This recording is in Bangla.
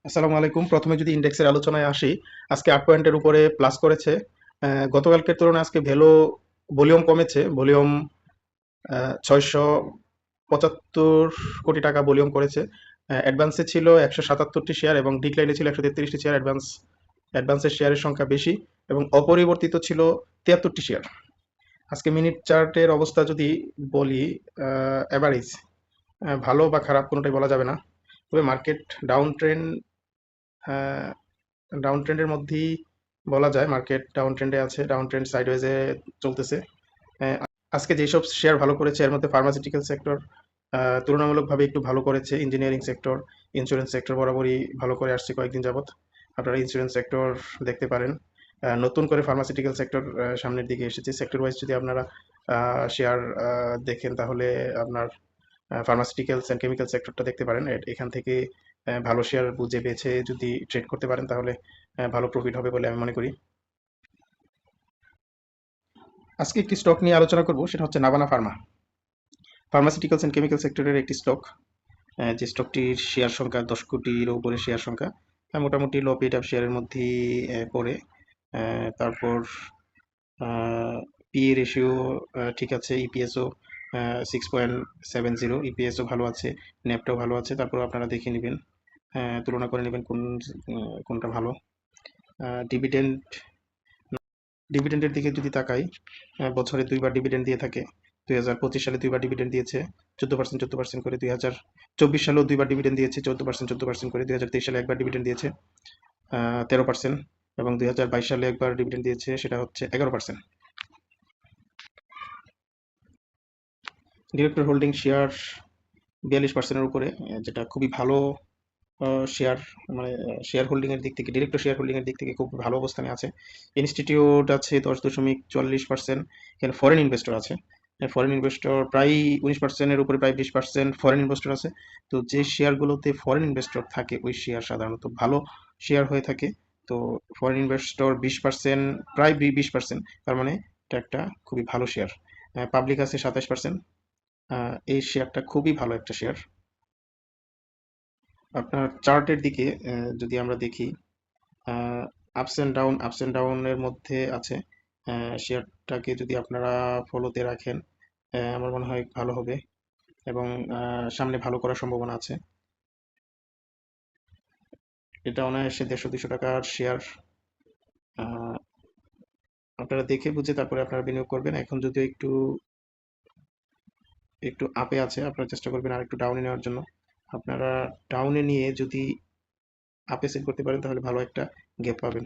আসসালামু আলাইকুম। প্রথমে যদি ইন্ডেক্সের আলোচনায় আসি, আজকে ৮ পয়েন্টের উপরে প্লাস করেছে। গতকালকের তুলনায় আজকে ভলিউম কমেছে। ভলিউম ৬৭৫ কোটি টাকা ভলিউম করেছে। অ্যাডভান্সে ছিল ১৭৭টি শেয়ার এবং ডিক্লাইনে ছিল ১৩৩টি শেয়ার। অ্যাডভান্সের শেয়ারের সংখ্যা বেশি এবং অপরিবর্তিত ছিল ৭৩টি শেয়ার। আজকে মিনিট চার্টের অবস্থা যদি বলি, এভারেজ ভালো বা খারাপ কোনোটাই বলা যাবে না। তবে মার্কেট ডাউন ট্রেন্ড ডাউন ট্রেন্ডের মধ্যেই বলা যায়। মার্কেট ডাউন ট্রেন্ডে আছে, ডাউন ট্রেন্ড সাইডওয়েজে চলতেছে। আহ, আজকে যেসব শেয়ার ভালো করেছে এর মধ্যে ফার্মাসিউটিক্যাল সেক্টর তুলনামূলকভাবে একটু ভালো করেছে। ইঞ্জিনিয়ারিং সেক্টর, ইন্স্যুরেন্স সেক্টর বরাবরই ভালো করে আসছে কয়েকদিন যাবত। আপনারা ইন্স্যুরেন্স সেক্টর দেখতে পারেন। নতুন করে ফার্মাসিউটিক্যাল সেক্টর সামনের দিকে এসেছে। সেক্টর ওয়াইজ যদি আপনারা শেয়ার দেখেন তাহলে আপনার ফার্মাসিউটিক্যালস অ্যান্ড কেমিক্যাল সেক্টরটা দেখতে পারেন। এখান থেকে ভালো শেয়ার বুঝে বেছে যদি ট্রেড করতে পারেন তাহলে ভালো প্রফিট হবে বলে আমি মনে করি। আজকে একটি স্টক নিয়ে আলোচনা করব, সেটা হচ্ছে Navana Pharma. Pharmaceuticals and chemical সেক্টরের একটি স্টক, যে স্টকটির শেয়ার সংখ্যা ১০ কোটির উপরে শেয়ার সংখ্যা। মোটামুটি লো পেড আপ শেয়ারের মধ্যেই পড়ে। তারপর পি রেশিও ঠিক আছে, ইপিএসও 6.70, ইপিএসও ভালো আছে, ন্যাপটাও ভালো আছে। তারপর আপনারা দেখে নেবেন, তুলনা করে নেবেন কোনটা ভালো। ডিভিডেন্ড ডিভিডেন্ডের দিকে যদি তাকাই, বছরে দুইবার ডিভিডেন্ড দিয়ে থাকে। 2025 সালে দুইবার ডিভিডেন্ড দিয়েছে, 14% করে। 2024 সালেও দুইবার ডিভিডেন্ড দিয়েছে, 14% করে। 2023 সালে একবার ডিভিডেন্ড দিয়েছে 13%, এবং 2022 সালে একবার ডিভিডেন্ড দিয়েছে, সেটা হচ্ছে 11%। ডিরেক্টর হোল্ডিং শেয়ার 42%-এর উপরে, যেটা খুবই ভালো শেয়ার। মানে শেয়ার হোল্ডিং এর দিক থেকে, ডিরেক্টর শেয়ার হোল্ডিং এর দিক থেকে খুব ভালো অবস্থানে আছে। ইনস্টিটিউট আছে 10.44%। এখানে ফরেন ইনভেস্টর আছে। ফরেন ইনভেস্টর প্রায় 19%-এর উপরে, প্রায় 20% ফরেন ইনভেস্টর আছে। তো যে শেয়ারগুলোতে ফরেন ইনভেস্টর থাকে ওই শেয়ার সাধারণত ভালো শেয়ার হয়ে থাকে। তো ফরেন ইনভেস্টর 20%, প্রায় 20%, তার মানে এটা একটা খুবই ভালো শেয়ার। পাবলিক আছে 27%। এই শেয়ারটা খুবই ভালো একটা শেয়ার। আপনার চার্টের দিকে যদি আমরা দেখি, আপস অ্যান্ড ডাউনের মধ্যে আছে। শেয়ারটাকে যদি আপনারা ফলোতে রাখেন, আমার মনে হয় ভালো হবে এবং সামনে ভালো করার সম্ভাবনা আছে। এটা অনায়াসে 150-200 টাকার শেয়ার। আহ, আপনারা দেখে বুঝে তারপরে আপনারা বিনিয়োগ করবেন। এখন যদিও একটু একটু আপে আছে, আপনারা চেষ্টা করবেন আর একটু ডাউনে নেওয়ার জন্য। আপনারা ডাউনে নিয়ে যদি আপে সেল করতে পারেন তাহলে ভালো একটা গ্যাপ পাবেন।